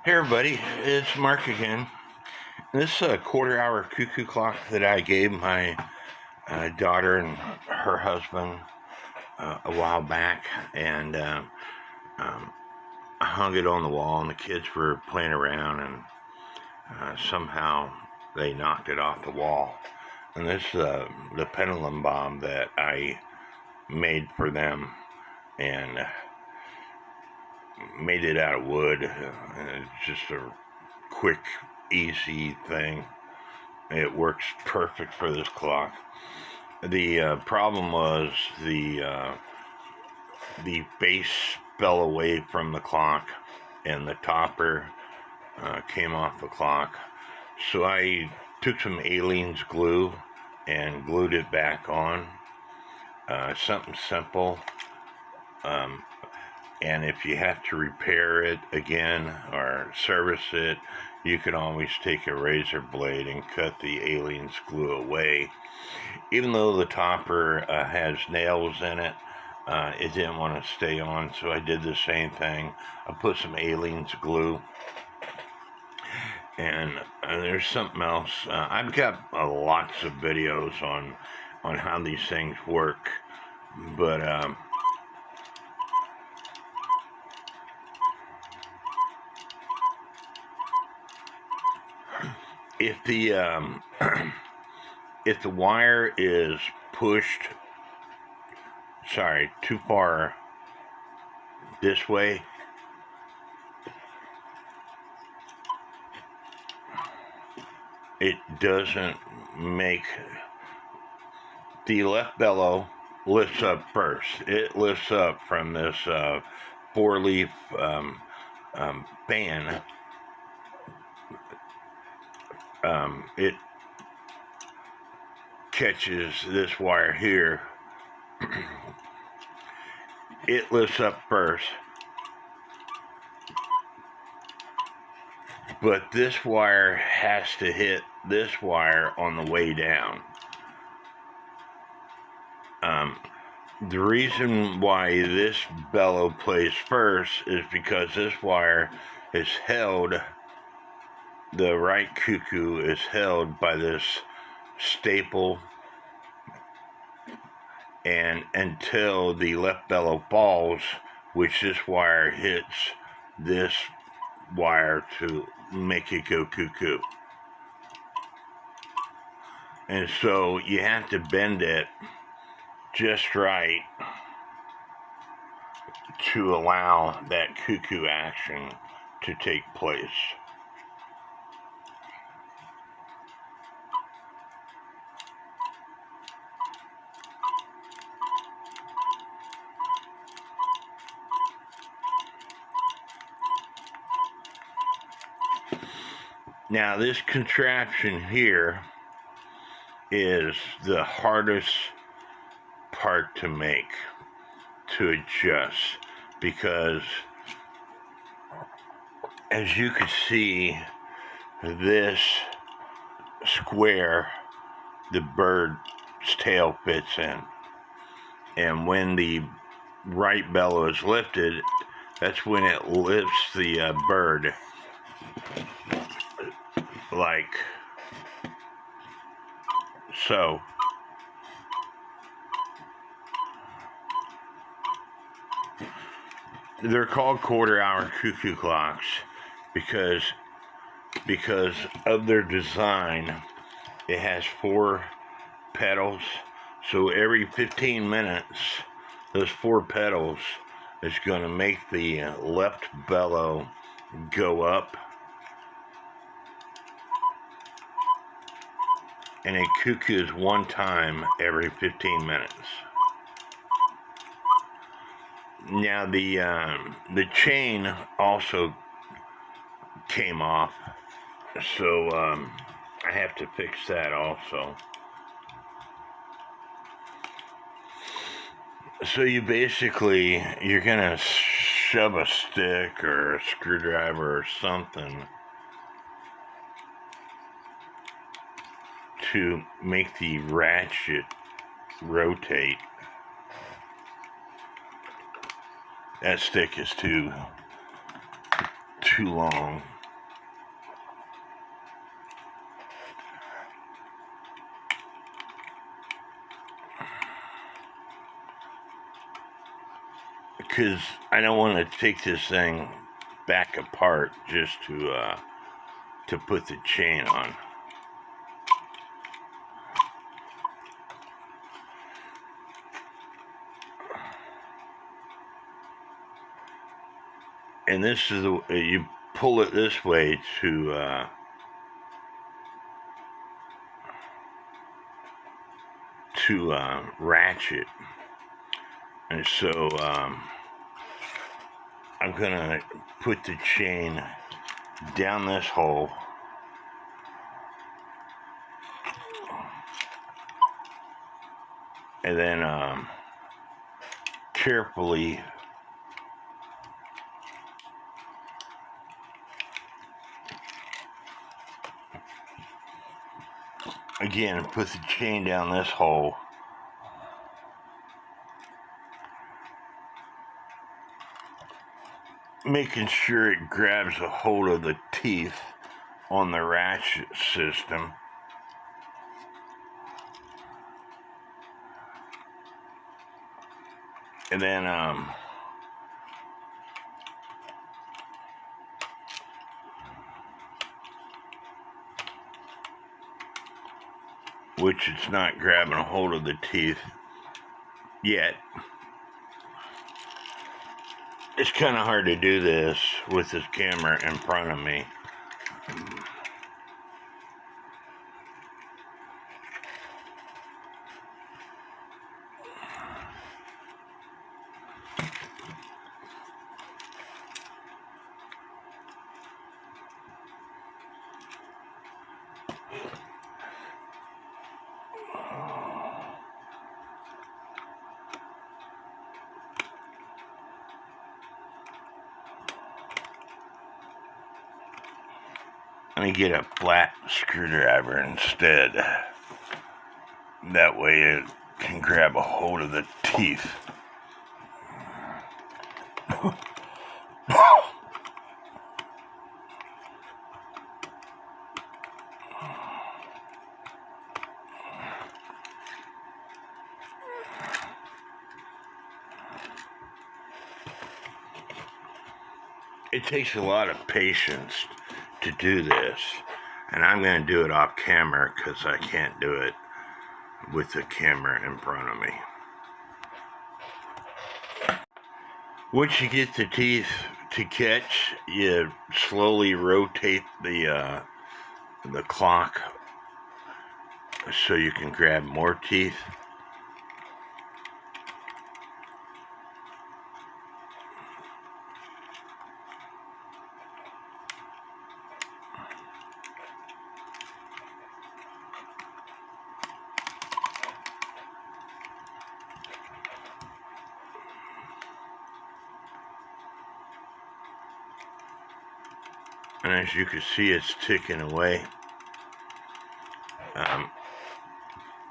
Hey everybody, it's Mark again. This is a quarter-hour cuckoo clock that I gave my daughter and her husband a while back, and I hung it on the wall, and the kids were playing around, and somehow they knocked it off the wall. And this is the pendulum bomb that I made for them, and made it out of wood. It's just a quick, easy thing. It works perfect for this clock. The problem was the base fell away from the clock, and the topper came off the clock. So I took some Aleene's glue and glued it back on. Something simple. And if you have to repair it again or service it, you can always take a razor blade and cut the Aleene's glue away. Even though the topper has nails in it, it didn't want to stay on, so I did the same thing. I put some Aleene's glue. And there's something else. I've got lots of videos on how these things work, but if the wire is pushed, too far this way, it doesn't make the left bellow lifts up first. It lifts up from this 4-leaf fan. It catches this wire here. It lifts up first, but this wire has to hit this wire on the way down. The reason why this bellow plays first is because this wire is held, the right cuckoo is held by this staple, and until the left bellow falls, which this wire hits this wire to make it go cuckoo. And so you have to bend it just right to allow that cuckoo action to take place. Now this contraption here is the hardest part to make, to adjust, because as you can see, this square, the bird's tail fits in, and when the right bellow is lifted, that's when it lifts the bird, like so. They're called quarter-hour cuckoo clocks because of their design. It has 4 pedals, so every 15 minutes, those 4 pedals is going to make the left bellow go up, and it cuckoos 1 time every 15 minutes. Now the chain also came off, so I have to fix that also. So you're gonna shove a stick or a screwdriver or something to make the ratchet rotate. That stick is too long. because I don't want to take this thing back apart just to put the chain on. And this is the you pull it this way to ratchet. And so I'm gonna put the chain down this hole, and then carefully again put the chain down this hole, making sure it grabs a hold of the teeth on the ratchet system. And then which it's not grabbing a hold of the teeth yet. It's kind of hard to do this with this camera in front of me. Let me get a flat screwdriver instead. That way it can grab a hold of the teeth. It takes a lot of patience to do this, and I'm going to do it off camera because I can't do it with the camera in front of me. Once you get the teeth to catch, you slowly rotate the clock so you can grab more teeth. And as you can see, it's ticking away.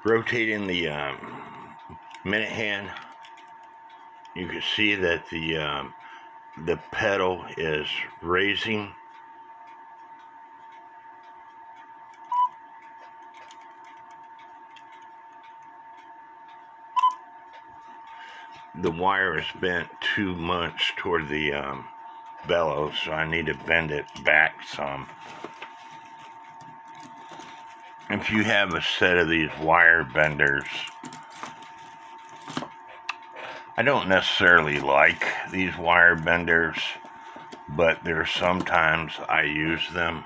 Rotating the minute hand, you can see that the pedal is raising. The wire is bent too much toward the bellows, so I need to bend it back some. If you have a set of these wire benders, I don't necessarily like these wire benders, but there's sometimes I use them,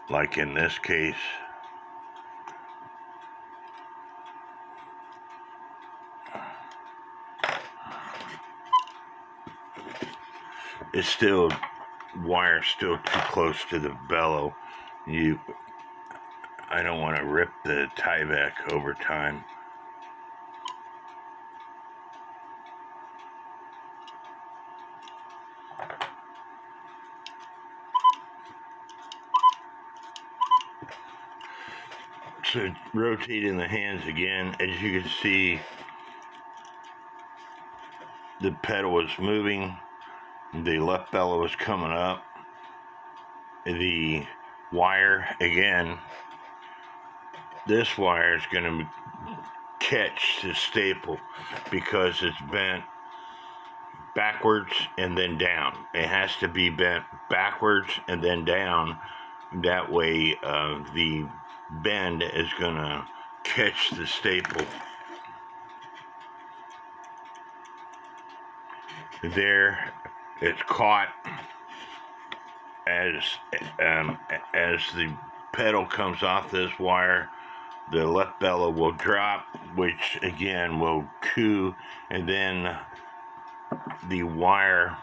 like in this case. It's still, wire's still too close to the bellow. I don't want to rip the tie back over time. So rotating the hands again, as you can see, the pedal is moving. The left bellow is coming up. The wire, again, this wire is going to catch the staple because it's bent backwards and then down. It has to be bent backwards and then down. That way the bend is going to catch the staple. There, it's caught. As the pedal comes off this wire, the left bellow will drop, which again will coo, and then the wire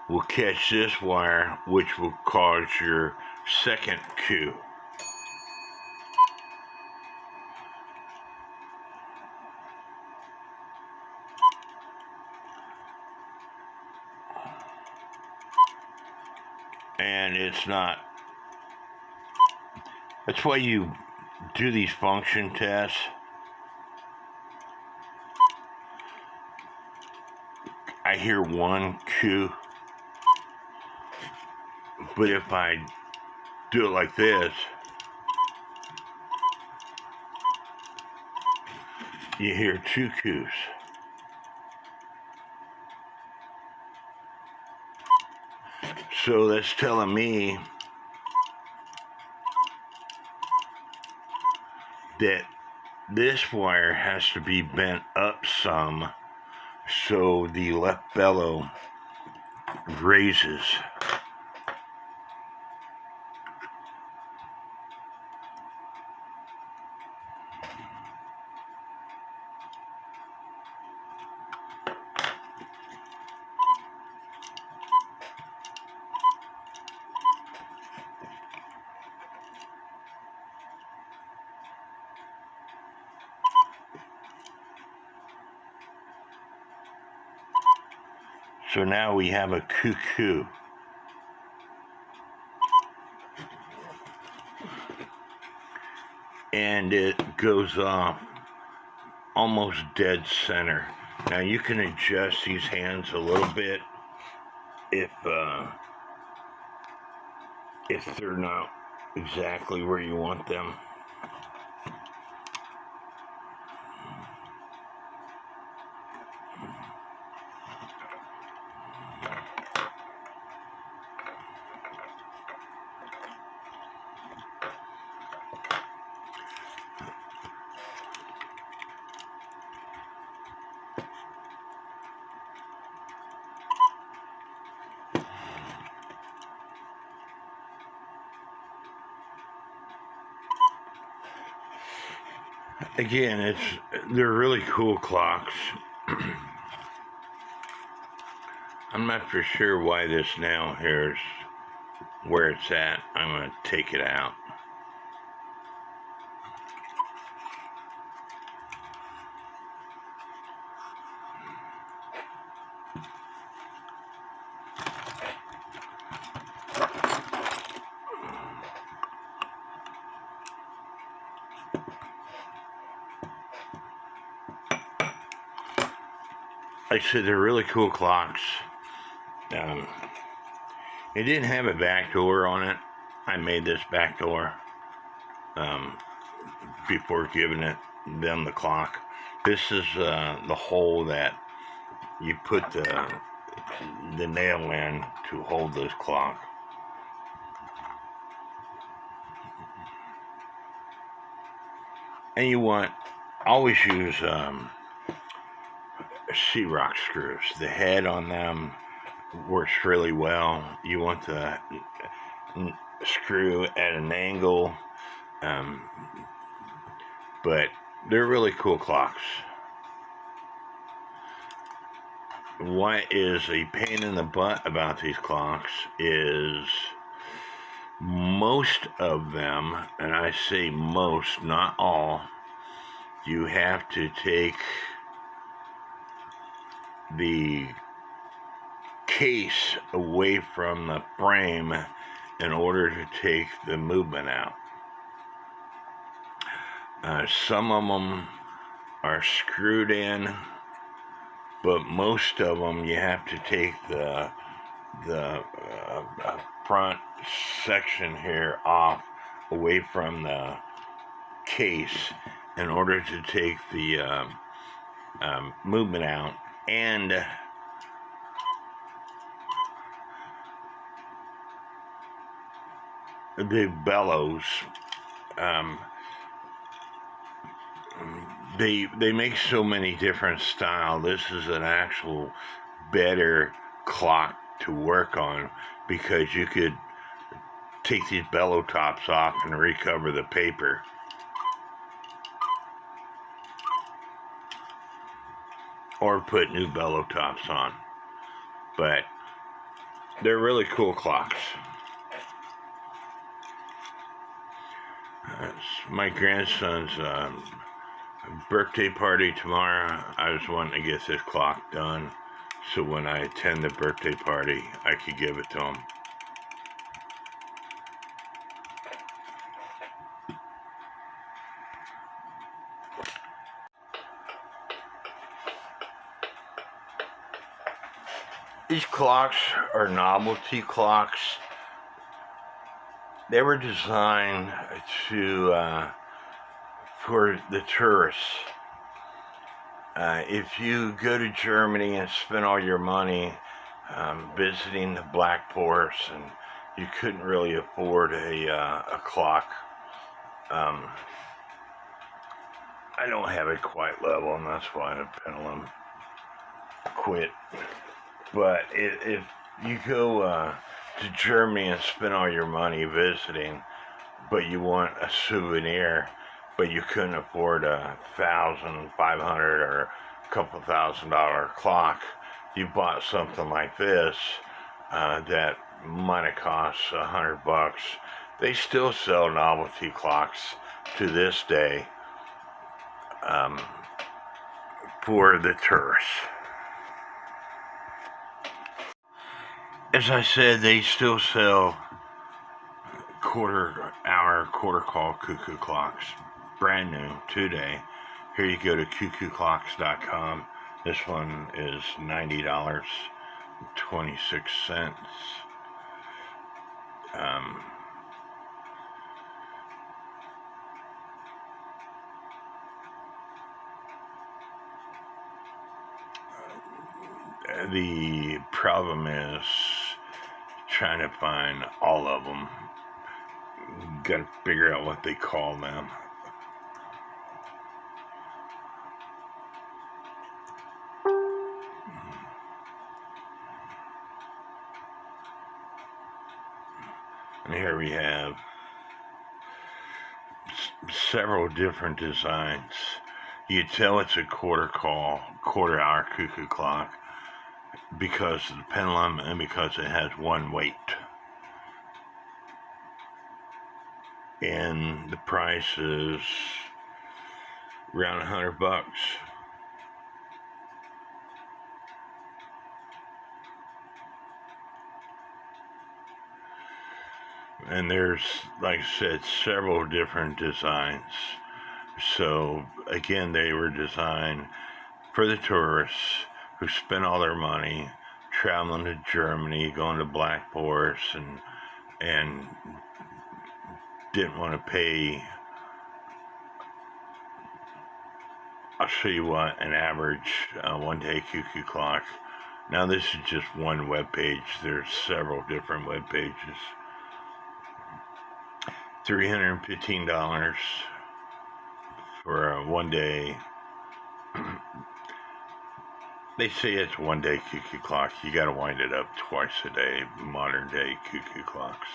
will catch this wire, which will cause your second coo. And it's not, that's why you do these function tests. I hear one cue, but if I do it like this, you hear two cues. So that's telling me that this wire has to be bent up some so the left bellow raises. So now we have a cuckoo. And it goes off almost dead center. Now you can adjust these hands a little bit if they're not exactly where you want them. Again, they're really cool clocks. I'm not for sure why this nail here is where it's at. I'm going to take it out. Like I said, they're really cool clocks. It didn't have a back door on it. I made this back door before giving them the clock. This is the hole that you put the nail in to hold this clock. And you always use sheetrock screws. The head on them works really well. You want the screw at an angle, but they're really cool clocks. What is a pain in the butt about these clocks is most of them, and I say most, not all, you have to take the case away from the frame in order to take the movement out. Some of them are screwed in, but most of them you have to take the front section here off away from the case in order to take the movement out, and the bellows. Um, they make so many different styles. This is an actual better clock to work on because you could take these bellow tops off and recover the paper. Or put new bellow tops on. But they're really cool clocks. It's my grandson's birthday party tomorrow. I was wanting to get this clock done so when I attend the birthday party, I could give it to him. These clocks are novelty clocks. They were designed for the tourists. If you go to Germany and spend all your money visiting the Black Forest and you couldn't really afford a clock, I don't have it quite level, and that's why the pendulum quit. But if you go to Germany and spend all your money visiting, but you want a souvenir, but you couldn't afford $1,500 or a couple $1,000 clock, you bought something like this that might have cost $100. They still sell novelty clocks to this day for the tourists. As I said, they still sell quarter-hour, quarter-call cuckoo clocks, brand new, today. Here you go to cuckoo-clocks.com. This one is $90.26. The problem is trying to find all of them. Got to figure out what they call them. And here we have several different designs. You tell it's a quarter-hour cuckoo clock because of the pendulum and because it has one weight. And the price is around $100. And there's, like I said, several different designs. So again, they were designed for the tourists who spent all their money traveling to Germany, going to Black Forest, and didn't want to pay. I'll show you what an average one-day cuckoo clock. Now this is just one web page. There's several different web pages. $315 for a one-day. They say it's one-day cuckoo clock. You got to wind it up twice a day. Modern-day cuckoo clocks.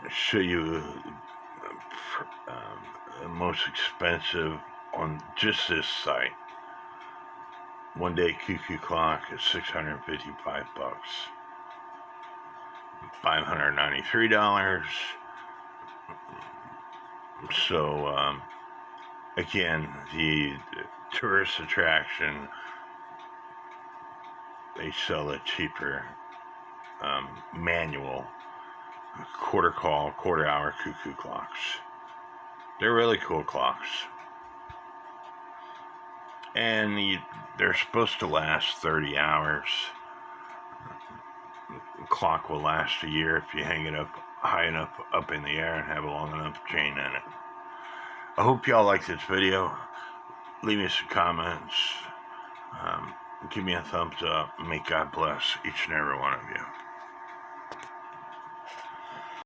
Show you the most expensive on just this site. One-day cuckoo clock is $655. $593. So again, the tourist attraction, they sell a cheaper manual quarter-hour cuckoo clocks. They're really cool clocks. And they're supposed to last 30 hours. The clock will last a year if you hang it up high enough up in the air and have a long enough chain in it. I hope y'all like this video. Leave me some comments. Give me a thumbs up. May God bless each and every one of you.